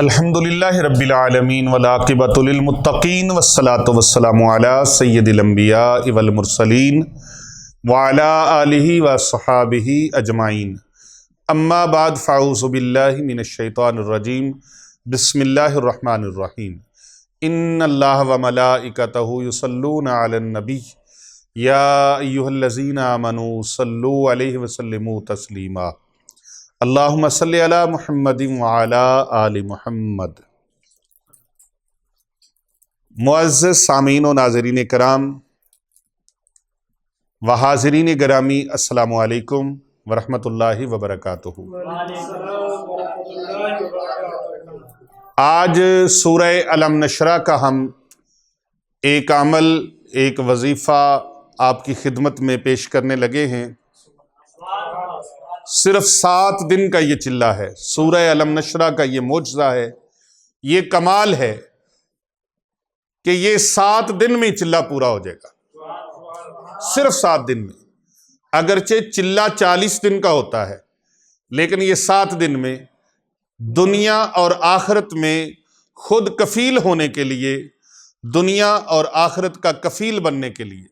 الحمدللہ رب العالمین والعاقبۃ للمتقین والصلاۃ والسلام علی سید الانبیاء والمرسلین وعلی آلہ وصحابہ اجمعین، اما بعد فاعوذ باللہ من الشیطان الرجیم، بسم اللہ الرحمن الرحیم۔ ان اللہ وملائکتہ یصلون علی النبی یا ایھا الذین آمنوا صلوا علیہ وسلموا تسلیما، اللہم صلی علی محمد وعلی آل محمد۔ معزز سامعین و ناظرین کرام و حاضرین گرامی، السلام علیکم ورحمۃ اللہ وبرکاتہ۔ آج سورہ علم نشرہ کا ہم ایک عمل، ایک وظیفہ آپ کی خدمت میں پیش کرنے لگے ہیں۔ صرف 7 دن کا یہ چلہ ہے، سورہ علم نشرہ کا یہ معجزہ ہے، یہ کمال ہے کہ یہ 7 دن میں چلہ پورا ہو جائے گا، صرف 7 دن میں۔ اگرچہ چلہ 40 دن کا ہوتا ہے، لیکن یہ 7 دن میں دنیا اور آخرت میں خود کفیل ہونے کے لیے، دنیا اور آخرت کا کفیل بننے کے لیے،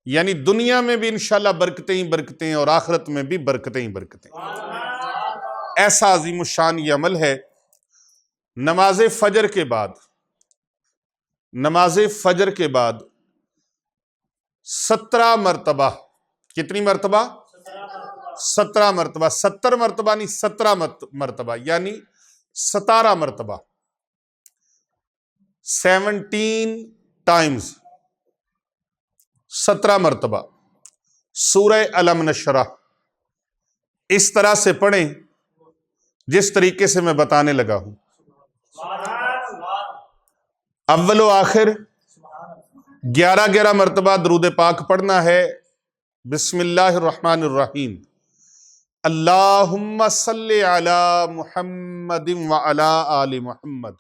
یعنی دنیا میں بھی انشاءاللہ برکتیں ہی برکتیں اور آخرت میں بھی برکتیں ہی برکتیں، ایسا عظیم الشان یہ عمل ہے۔ نماز فجر کے بعد 17 مرتبہ، کتنی مرتبہ؟ 17 مرتبہ، 70 مرتبہ نہیں، 17 مرتبہ، یعنی 17 مرتبہ، 17 ٹائمز، 17 مرتبہ سورہ علم نشرہ اس طرح سے پڑھیں جس طریقے سے میں بتانے لگا ہوں۔ اول و آخر 11 مرتبہ درود پاک پڑھنا ہے۔ بسم اللہ الرحمن الرحیم، اللہم صلی علی محمد وعلی آل محمد،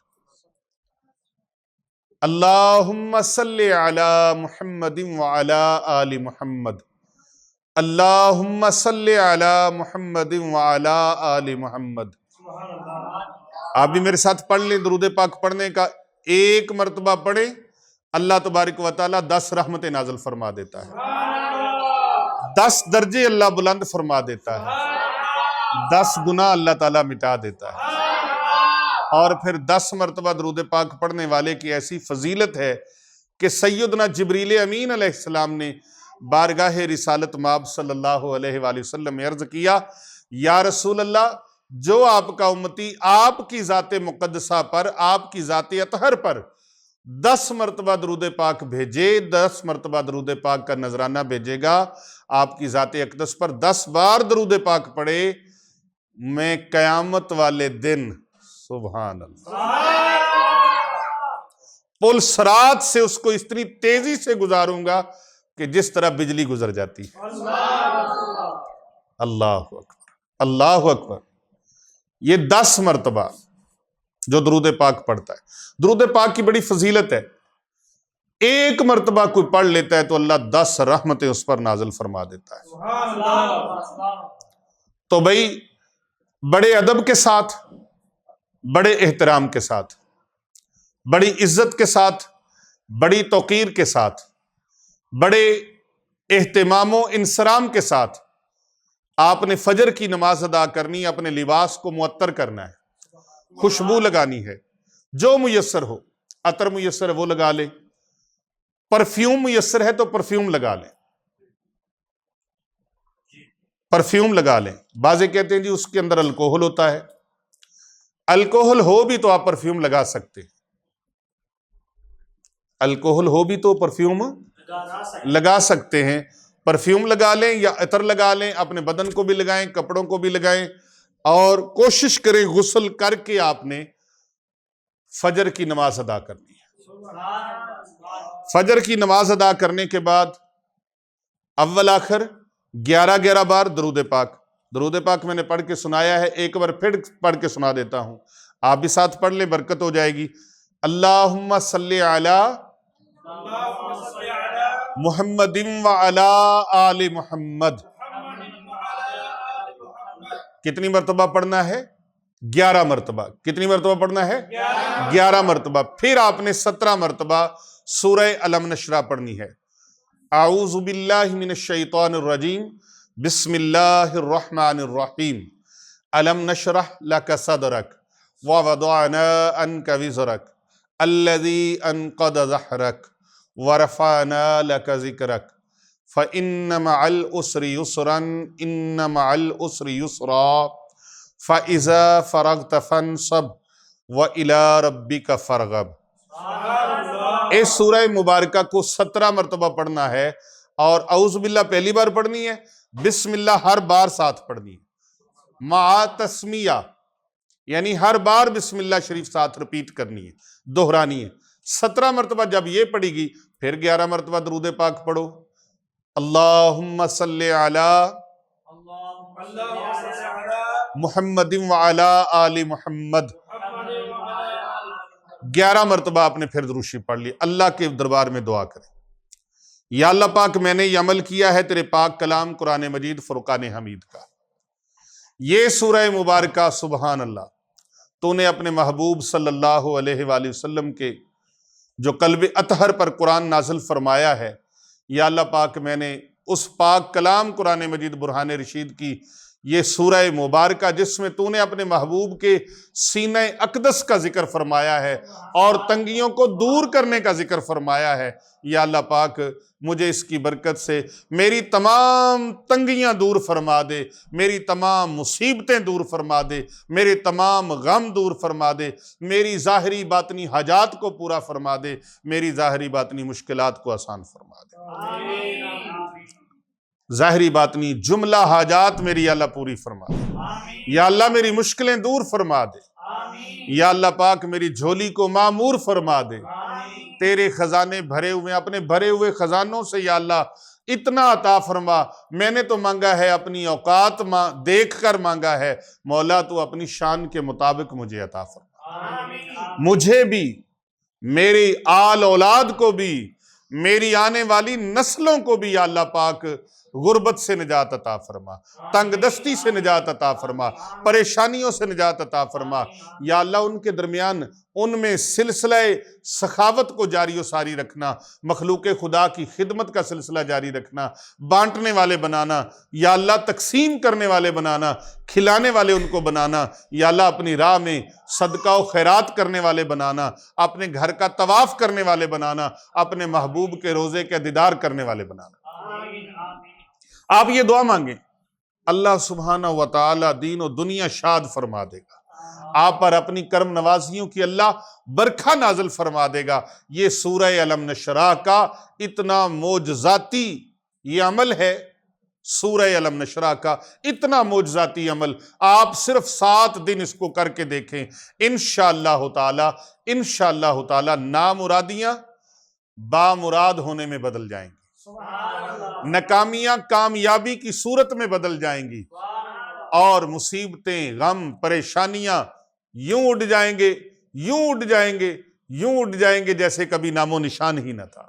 اللہم صلی علی محمد وعلی آل محمد، اللہم صلی علی محمد وعلی آل محمد۔ آپ بھی میرے ساتھ پڑھ لیں، درود پاک پڑھنے کا 1 مرتبہ پڑھیں، اللہ تبارک و تعالیٰ 10 رحمتیں نازل فرما دیتا ہے، 10 درجے اللہ بلند فرما دیتا ہے، 10 گناہ اللہ تعالیٰ مٹا دیتا ہے۔ اور پھر 10 مرتبہ درود پاک پڑھنے والے کی ایسی فضیلت ہے کہ سیدنا جبریل امین علیہ السلام نے بارگاہ رسالت مآب صلی اللہ علیہ وآلہ وسلم میں عرض کیا، یا رسول اللہ، جو آپ کا امتی آپ کی ذات مقدسہ پر، آپ کی ذات اطہر پر 10 مرتبہ درود پاک بھیجے، 10 مرتبہ درود پاک کا نذرانہ بھیجے گا، آپ کی ذات اقدس پر 10 بار درود پاک پڑھے، میں قیامت والے دن، سبحان اللہ، پل صراط سے اس کو اتنی تیزی سے گزاروں گا کہ جس طرح بجلی گزر جاتی ہے۔ اللہ اکبر، اللہ اکبر۔ یہ 10 مرتبہ جو درود پاک پڑھتا ہے، درود پاک کی بڑی فضیلت ہے۔ 1 مرتبہ کوئی پڑھ لیتا ہے تو اللہ 10 رحمتیں اس پر نازل فرما دیتا ہے۔ تو بھئی بڑے ادب کے ساتھ، بڑے احترام کے ساتھ، بڑی عزت کے ساتھ، بڑی توقیر کے ساتھ، بڑے اہتمام و انصرام کے ساتھ آپ نے فجر کی نماز ادا کرنی، اپنے لباس کو معطر کرنا ہے، خوشبو لگانی ہے، جو میسر ہو، عطر میسر ہے وہ لگا لیں، پرفیوم میسر ہے تو پرفیوم لگا لیں، پرفیوم لگا لیں۔ بعضے کہتے ہیں جی اس کے اندر الکوہل ہوتا ہے، الکوہل ہو بھی تو آپ پرفیوم لگا سکتے ہیں، الکوہل ہو بھی تو پرفیوم لگا سکتے ہیں، پرفیوم لگا لیں یا عطر لگا لیں، اپنے بدن کو بھی لگائیں، کپڑوں کو بھی لگائیں، اور کوشش کریں غسل کر کے آپ نے فجر کی نماز ادا کرنی ہے۔ فجر کی نماز ادا کرنے کے بعد اول آخر 11 بار درود پاک، درود پاک میں نے پڑھ کے سنایا ہے، ایک بار پھر پڑھ کے سنا دیتا ہوں، آپ بھی ساتھ پڑھ لیں، برکت ہو جائے گی۔ اللہم صلی علی محمد وعلی آل محمد، کتنی مرتبہ پڑھنا ہے؟ 11 مرتبہ. کتنی مرتبہ پڑھنا ہے؟ 11 مرتبہ. پھر آپ نے 17 مرتبہ سورہ علم نشرح پڑھنی ہے. اعوذ باللہ من الشیطان الرجیم بسم اللہ الرحمن الرحیم علم نشرح لک صدرک ووضعنا عنک وزرک الذی انقض ظہرک ورفعنا لک ذکرک فإن مع العسر یسرا ان مع العسر یسرا فإذا فرغت فانصب وإلی ربک فارغب. اس سورہ مبارکہ کو 17 مرتبہ پڑھنا ہے اور اعوذ باللہ پہلی بار پڑھنی ہے، بسم اللہ ہر بار ساتھ پڑھنی ہے، مع تسمیہ یعنی ہر بار بسم اللہ شریف ساتھ رپیٹ کرنی ہے، دہرانی ہے. 17 مرتبہ جب یہ پڑھی گی پھر 11 مرتبہ درود پاک پڑھو. اللہم صلی علی محمد وعلی آل محمد. 11 مرتبہ آپ نے پھر درود شریف پڑھ لی. اللہ کے دربار میں دعا کریں، یا اللہ پاک میں نے یہ عمل کیا ہے تیرے پاک کلام قرآن مجید فرقان حمید کا. یہ سورہ مبارکہ سبحان اللہ تو نے اپنے محبوب صلی اللہ علیہ وآلہ وسلم کے جو قلب اطہر پر قرآن نازل فرمایا ہے، یا اللہ پاک میں نے اس پاک کلام قرآن مجید برہان رشید کی یہ سورہ مبارکہ جس میں تو نے اپنے محبوب کے سینہ اقدس کا ذکر فرمایا ہے اور تنگیوں کو دور کرنے کا ذکر فرمایا ہے، یا اللہ پاک مجھے اس کی برکت سے میری تمام تنگیاں دور فرما دے، میری تمام مصیبتیں دور فرما دے، میرے تمام غم دور فرما دے، میری ظاہری باطنی حاجات کو پورا فرما دے، میری ظاہری باطنی مشکلات کو آسان فرما دے. ظاہری باطنی جملہ حاجات میری یا اللہ پوری فرما دے، یا اللہ میری مشکلیں دور فرما دے، یا اللہ پاک میری جھولی کو معمور فرما دے. تیرے خزانے بھرے ہوئے، اپنے بھرے ہوئے خزانوں سے یا اللہ اتنا عطا فرما. میں نے تو مانگا ہے، اپنی اوقات دیکھ کر مانگا ہے، مولا تو اپنی شان کے مطابق مجھے عطا فرما. مجھے بھی، میری آل اولاد کو بھی، میری آنے والی نسلوں کو بھی یا اللہ پاک غربت سے نجات عطا فرما، تنگ دستی سے نجات عطا فرما، پریشانیوں سے نجات عطا فرما. یا اللہ ان کے درمیان ان میں سلسلہ سخاوت کو جاری و ساری رکھنا، مخلوق خدا کی خدمت کا سلسلہ جاری رکھنا، بانٹنے والے بنانا، یا اللہ تقسیم کرنے والے بنانا، کھلانے والے ان کو بنانا، یا اللہ اپنی راہ میں صدقہ و خیرات کرنے والے بنانا، اپنے گھر کا طواف کرنے والے بنانا، اپنے محبوب کے روزے کے دیدار کرنے والے بنانا. آپ یہ دعا مانگیں، اللہ سبحانہ وتعالی دین و دنیا شاد فرما دے گا. آپ پر اپنی کرم نوازیوں کی اللہ برکھا نازل فرما دے گا. یہ سورہ علم نشرح کا اتنا معجزاتی یہ عمل ہے، سورہ علم نشرح کا اتنا معجزاتی عمل. آپ صرف 7 دن اس کو کر کے دیکھیں، انشاءاللہ تعالی نامرادیاں بامراد ہونے میں بدل جائیں گی، ناکامیاں کامیابی کی صورت میں بدل جائیں گی، اور مصیبتیں، غم، پریشانیاں یوں اڑ جائیں گے، یوں اڑ جائیں گے، یوں اڑ جائیں گے جیسے کبھی نام و نشان ہی نہ تھا.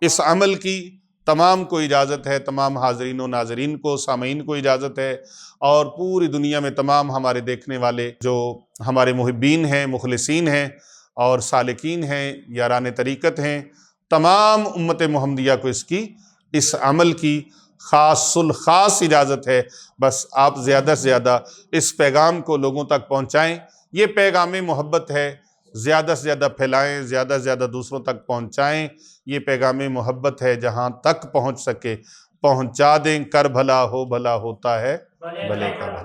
اس عمل کی تمام کو اجازت ہے، تمام حاضرین و ناظرین کو، سامعین کو اجازت ہے، اور پوری دنیا میں تمام ہمارے دیکھنے والے جو ہمارے محبین ہیں، مخلصین ہیں اور سالکین ہیں، یاران طریقت ہیں، تمام امت محمدیہ کو اس عمل کی خاص الخاص اجازت ہے. بس آپ زیادہ سے زیادہ اس پیغام کو لوگوں تک پہنچائیں. یہ پیغام محبت ہے، زیادہ سے زیادہ پھیلائیں، زیادہ سے زیادہ دوسروں تک پہنچائیں. یہ پیغام محبت ہے، جہاں تک پہنچ سکے پہنچا دیں. کر بھلا ہو، بھلا ہوتا ہے بھلے کا بھلا.